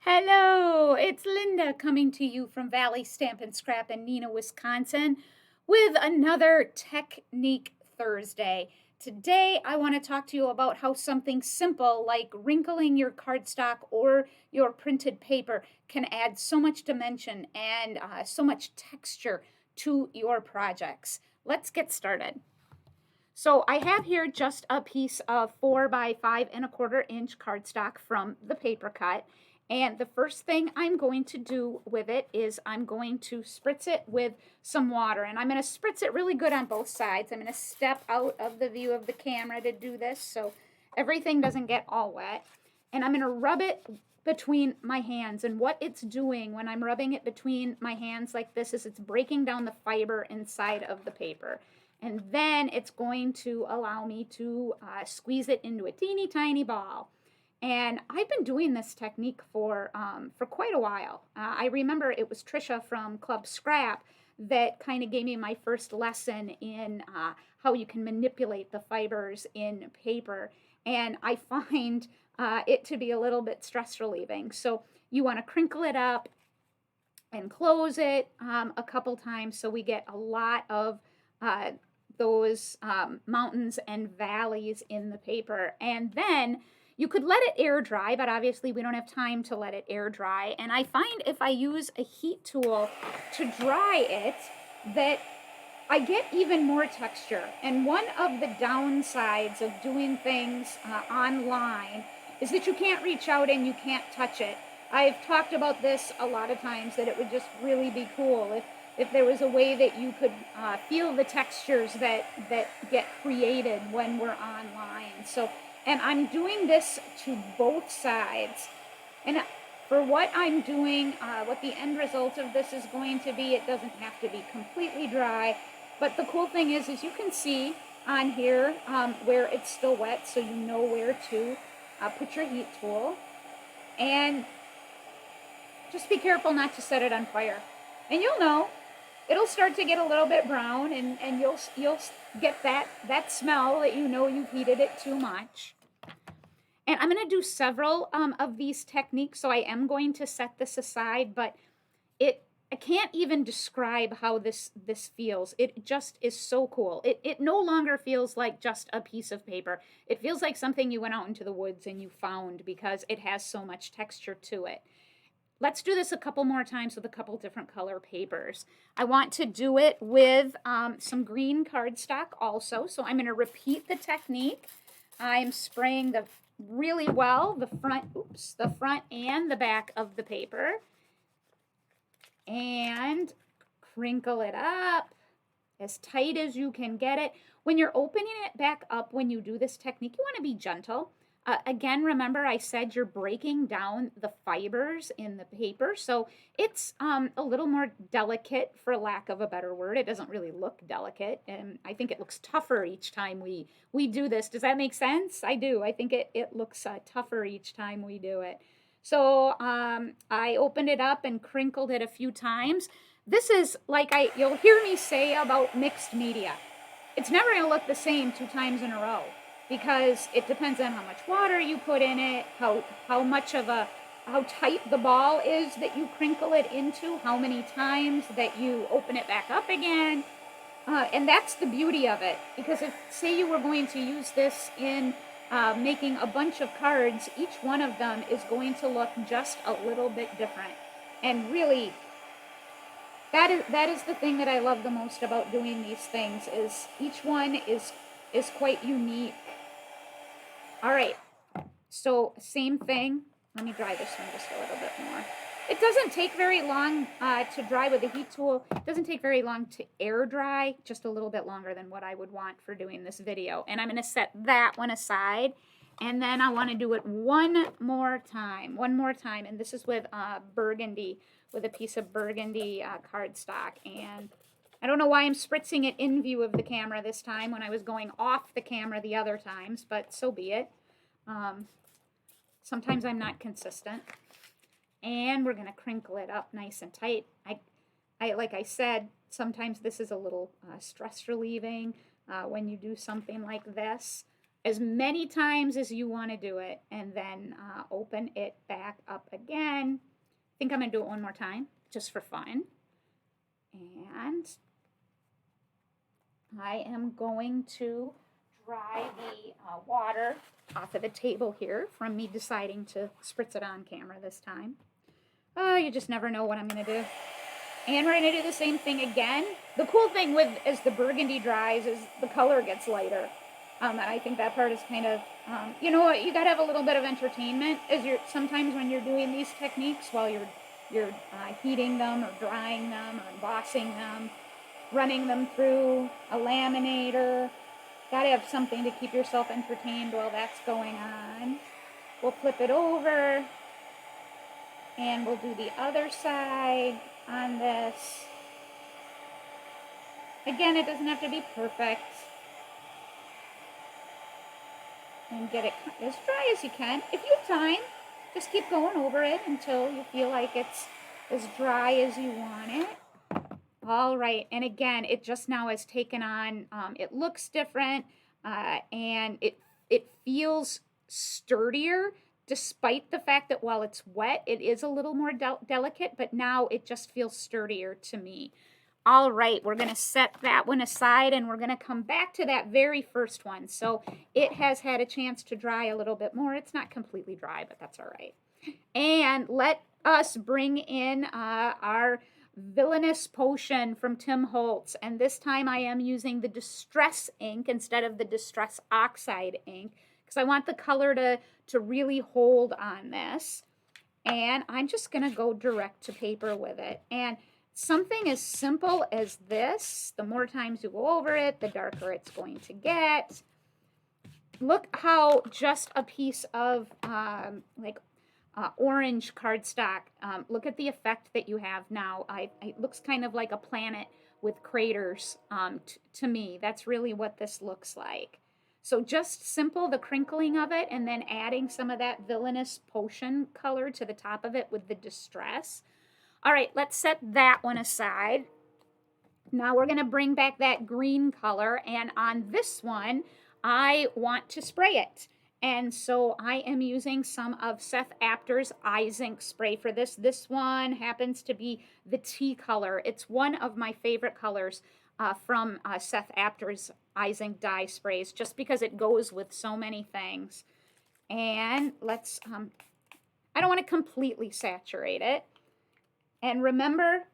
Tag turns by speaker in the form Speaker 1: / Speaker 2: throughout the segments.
Speaker 1: Hello, it's Linda coming to you from Valley Stamp and Scrap in Neenah, Wisconsin, with another Technique Thursday. Today, I want to talk to you about how something simple like wrinkling your cardstock or your printed paper can add so much dimension and so much texture to your projects. Let's get started. So I have here just a piece of 4 by 5 1/4 inch cardstock from the paper cut. And the first thing I'm going to do with it is I'm going to spritz it with some water. And I'm going to spritz it really good on both sides. I'm going to step out of the view of the camera to do this so everything doesn't get all wet. And I'm going to rub it between my hands. And what it's doing when I'm rubbing it between my hands like this is it's breaking down the fiber inside of the paper. And then it's going to allow me to squeeze it into a teeny tiny ball. And I've been doing this technique for quite a while. I remember it was Trisha from Club Scrap that kind of gave me my first lesson in how you can manipulate the fibers in paper. And I find it to be a little bit stress relieving. So you want to crinkle it up and close it a couple times so we get a lot of those mountains and valleys in the paper. And then you could let it air dry, but obviously we don't have time to let it air dry. And I find if I use a heat tool to dry it, that I get even more texture. And one of the downsides of doing things online is that you can't reach out and you can't touch it. I've talked about this a lot of times, that it would just really be cool if there was a way that you could feel the textures that get created when we're online. So, and I'm doing this to both sides. And for what I'm doing, what the end result of this is going to be, it doesn't have to be completely dry. But the cool thing is you can see on here where it's still wet, so you know where to put your heat tool. And just be careful not to set it on fire. And you'll know, it'll start to get a little bit brown, and you'll get that smell that you know you've heated it too much. And I'm going to do several of these techniques, so I am going to set this aside, but I can't even describe how this feels. It just is so cool. It no longer feels like just a piece of paper. It feels like something you went out into the woods and you found, because it has so much texture to it. Let's do this a couple more times with a couple different color papers. I want to do it with some green cardstock also, so I'm going to repeat the technique. I'm spraying really well the front and the back of the paper, and crinkle it up as tight as you can get it. When you're opening it back up, when you do this technique, you want to be gentle. Again, remember I said you're breaking down the fibers in the paper, so it's a little more delicate, for lack of a better word. It doesn't really look delicate, and I think it looks tougher each time we do this. Does that make sense? I do. I think it looks tougher each time we do it. So I opened it up and crinkled it a few times. This is like you'll hear me say about mixed media. It's never going to look the same 2 times in a row, because it depends on how much water you put in it, how tight the ball is that you crinkle it into, how many times that you open it back up again. And that's the beauty of it, because if, say you were going to use this in making a bunch of cards, each one of them is going to look just a little bit different. And really, that is the thing that I love the most about doing these things, is each one is quite unique. All right, so same thing. Let me dry this one just a little bit more. It doesn't take very long to dry with the heat tool. It doesn't take very long to air dry, just a little bit longer than what I would want for doing this video. And I'm going to set that one aside. And then I want to do it one more time. And this is with burgundy, with a piece of burgundy cardstock. And I don't know why I'm spritzing it in view of the camera this time when I was going off the camera the other times, but so be it. Sometimes I'm not consistent. And we're going to crinkle it up nice and tight. I like I said, sometimes this is a little stress relieving when you do something like this. as many times as you want to do it, and then open it back up again. I think I'm going to do it one more time just for fun. And I am going to dry the water off of the table here from me deciding to spritz it on camera this time. Oh, you just never know what I'm going to do. And we're going to do the same thing again. The cool thing with as the burgundy dries is the color gets lighter. And I think that part is kind of, you know what, you got to have a little bit of entertainment as you're sometimes when you're doing these techniques while you're heating them or drying them or embossing them, running them through a laminator. Got to have something to keep yourself entertained while that's going on. We'll flip it over and we'll do the other side on this. Again, it doesn't have to be perfect. And get it as dry as you can. If you have time, just keep going over it until you feel like it's as dry as you want it. All right, and again, it just now has taken on, it looks different, and it feels sturdier, despite the fact that while it's wet, it is a little more delicate, but now it just feels sturdier to me. All right, we're going to set that one aside, and we're going to come back to that very first one. So it has had a chance to dry a little bit more. It's not completely dry, but that's all right. And let us bring in our Villainous Potion from Tim Holtz, and this time I am using the Distress ink instead of the Distress Oxide ink because I want the color to really hold on this. And I'm just going to go direct to paper with it. And something as simple as this, the more times you go over it, the darker it's going to get. Look how just a piece of orange cardstock. Look at the effect that you have now. It looks kind of like a planet with craters to me. That's really what this looks like. So just simple, the crinkling of it, and then adding some of that Villainous Potion color to the top of it with the Distress. All right, let's set that one aside. Now we're going to bring back that green color, and on this one, I want to spray it. And so I am using some of Seth Apter's Eyes Ink spray for this. This one happens to be the tea color. It's one of my favorite colors from Seth Apter's Eyes Ink dye sprays, just because it goes with so many things. And let's, I don't want to completely saturate it. And remember,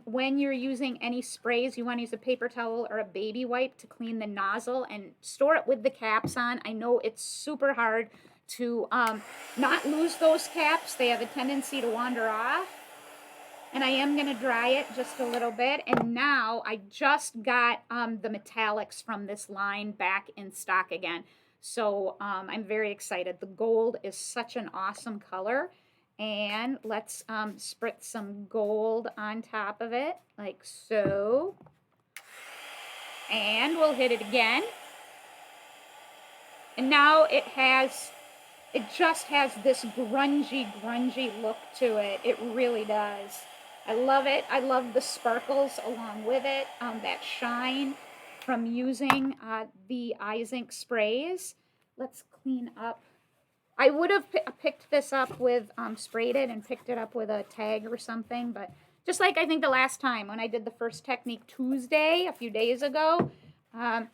Speaker 1: when you're using any sprays, you want to use a paper towel or a baby wipe to clean the nozzle and store it with the caps on. I know it's super hard to not lose those caps. They have a tendency to wander off. And I am going to dry it just a little bit. And now I just got the metallics from this line back in stock again. So I'm very excited. The gold is such an awesome color. And let's spritz some gold on top of it, like so. And we'll hit it again. And now it just has this grungy look to it. It really does. I love it. I love the sparkles along with it, that shine from using the Eyes Ink sprays. Let's clean up. I would have picked this up with, sprayed it and picked it up with a tag or something, but just like I think the last time when I did the first technique Tuesday, a few days ago, I'm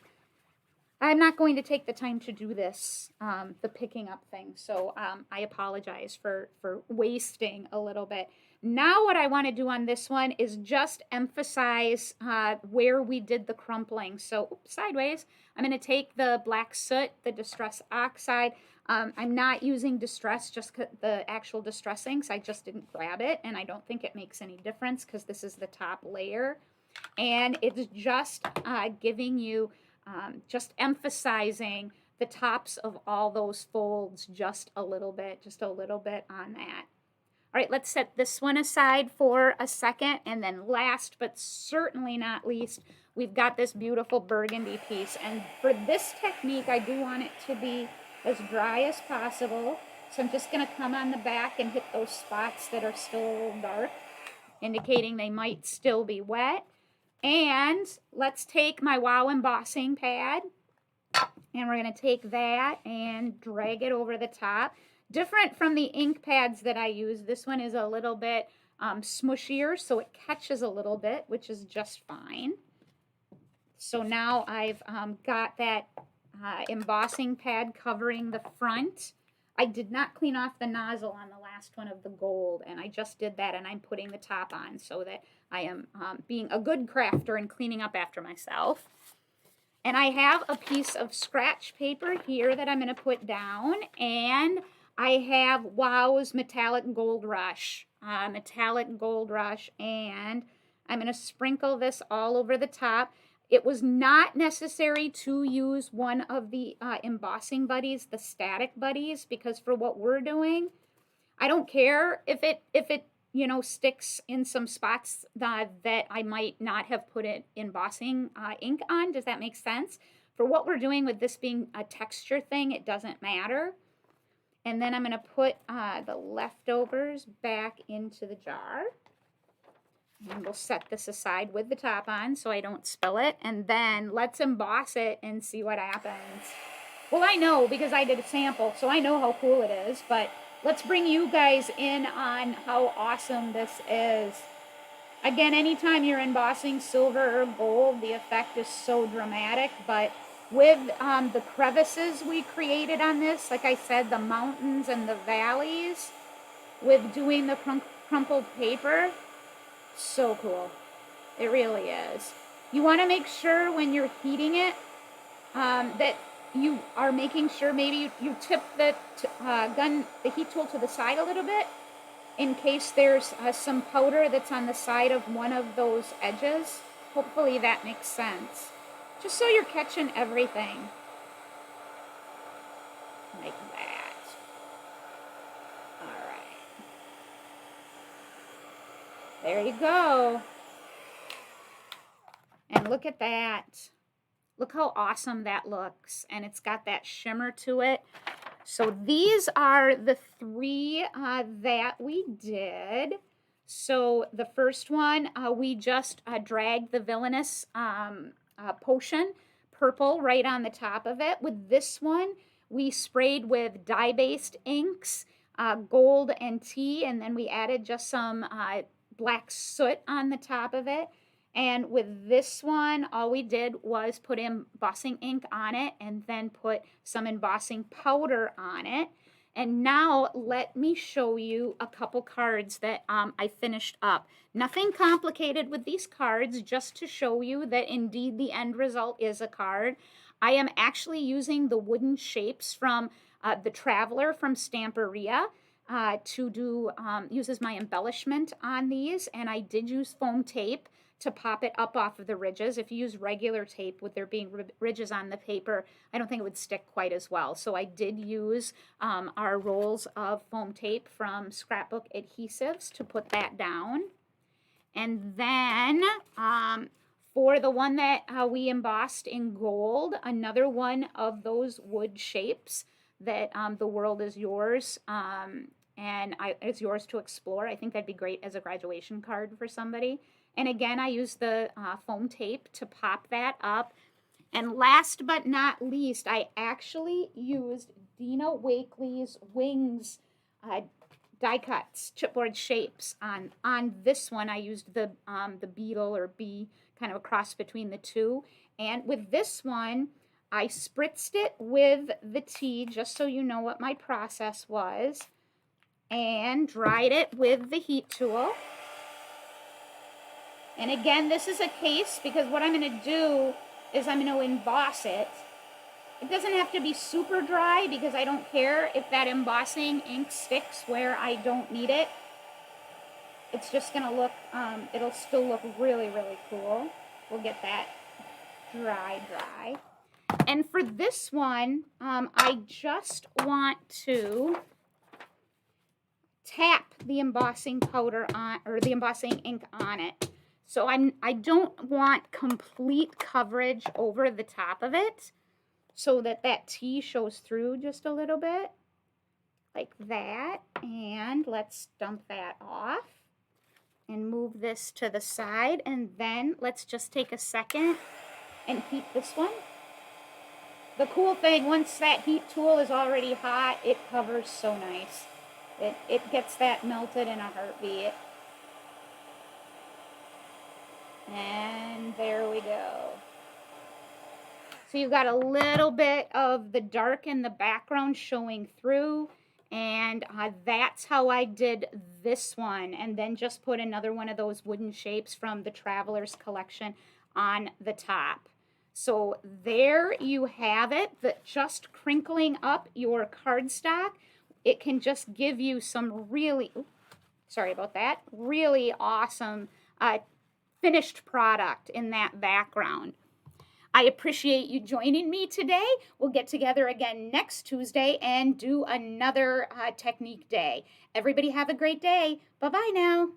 Speaker 1: not going to take the time to do this, the picking up thing, so I apologize for wasting a little bit. Now what I want to do on this one is just emphasize where we did the crumpling. So sideways, I'm going to take the black soot, the Distress Oxide. I'm not using Distress, just the actual Distress inks. I just didn't grab it, and I don't think it makes any difference because this is the top layer. And it's just giving you, just emphasizing the tops of all those folds just a little bit on that. All right, let's set this one aside for a second, and then last but certainly not least, we've got this beautiful burgundy piece. And for this technique, I do want it to be as dry as possible. So I'm just going to come on the back and hit those spots that are still a little dark, indicating they might still be wet. And let's take my Wow embossing pad, And we're going to take that and drag it over the top. Different from the ink pads that I use. This one is a little bit smushier, so it catches a little bit, which is just fine. So now I've got that embossing pad covering the front. I did not clean off the nozzle on the last one of the gold, and I just did that, and I'm putting the top on so that I am being a good crafter and cleaning up after myself. And I have a piece of scratch paper here that I'm going to put down, and I have Wow's Metallic Gold Rush, and I'm going to sprinkle this all over the top. It was not necessary to use one of the embossing buddies, the static buddies, because for what we're doing, I don't care if it sticks in some spots that I might not have put it embossing ink on. Does that make sense? For what we're doing with this being a texture thing, it doesn't matter. And then I'm going to put the leftovers back into the jar. And we'll set this aside with the top on so I don't spill it. And then let's emboss it and see what happens. Well, I know because I did a sample, so I know how cool it is, but let's bring you guys in on how awesome this is. Again, anytime you're embossing silver or gold, the effect is so dramatic, but with the crevices we created on this, like I said, the mountains and the valleys, with doing the crumpled paper, so cool. It really is. You want to make sure when you're heating it that you are making sure maybe you tip the heat tool to the side a little bit in case there's some powder that's on the side of one of those edges. Hopefully that makes sense. Just so you're catching everything. Like that. All right. There you go. And look at that. Look how awesome that looks. And it's got that shimmer to it. So these are the three that we did. So the first one, we just dragged the Villainous Potion purple right on the top of it. With this one, we sprayed with dye-based inks, gold and tea, and then we added just some black soot on the top of it. And with this one, all we did was put embossing ink on it and then put some embossing powder on it. And now let me show you a couple cards that I finished up. Nothing complicated with these cards, just to show you that indeed the end result is a card. I am actually using the wooden shapes from the Traveler from Stamperia to do, uses my embellishment on these. And I did use foam tape to pop it up off of the ridges. If you use regular tape with there being ridges on the paper, I don't think it would stick quite as well. So I did use our rolls of foam tape from Scrapbook Adhesives to put that down. And then for the one that we embossed in gold, another one of those wood shapes that the world is yours and it's yours to explore. I think that'd be great as a graduation card for somebody. And again, I used the foam tape to pop that up. And last but not least, I actually used Dina Wakley's Wings die cuts, chipboard shapes. On this one, I used the beetle or bee, kind of a cross between the two. And with this one, I spritzed it with the tea, just so you know what my process was, and dried it with the heat tool. And again, this is a case because what I'm going to do is I'm going to emboss it. It doesn't have to be super dry because I don't care if that embossing ink sticks where I don't need it. It's just going to look, it'll still look really, really cool. We'll get that dry. And for this one, I just want to tap the embossing powder on, or the embossing ink on it. So I don't want complete coverage over the top of it so that tea shows through just a little bit like that. And let's dump that off and move this to the side. And then let's just take a second and heat this one. The cool thing, once that heat tool is already hot, it covers so nice. It gets that melted in a heartbeat. And there we go. So you've got a little bit of the dark in the background showing through. And that's how I did this one. And then just put another one of those wooden shapes from the Traveler's Collection on the top. So there you have it, just crinkling up your cardstock. It can just give you some really, sorry about that, really awesome finished product in that background. I appreciate you joining me today. We'll get together again next Tuesday and do another technique day. Everybody have a great day. Bye-bye now.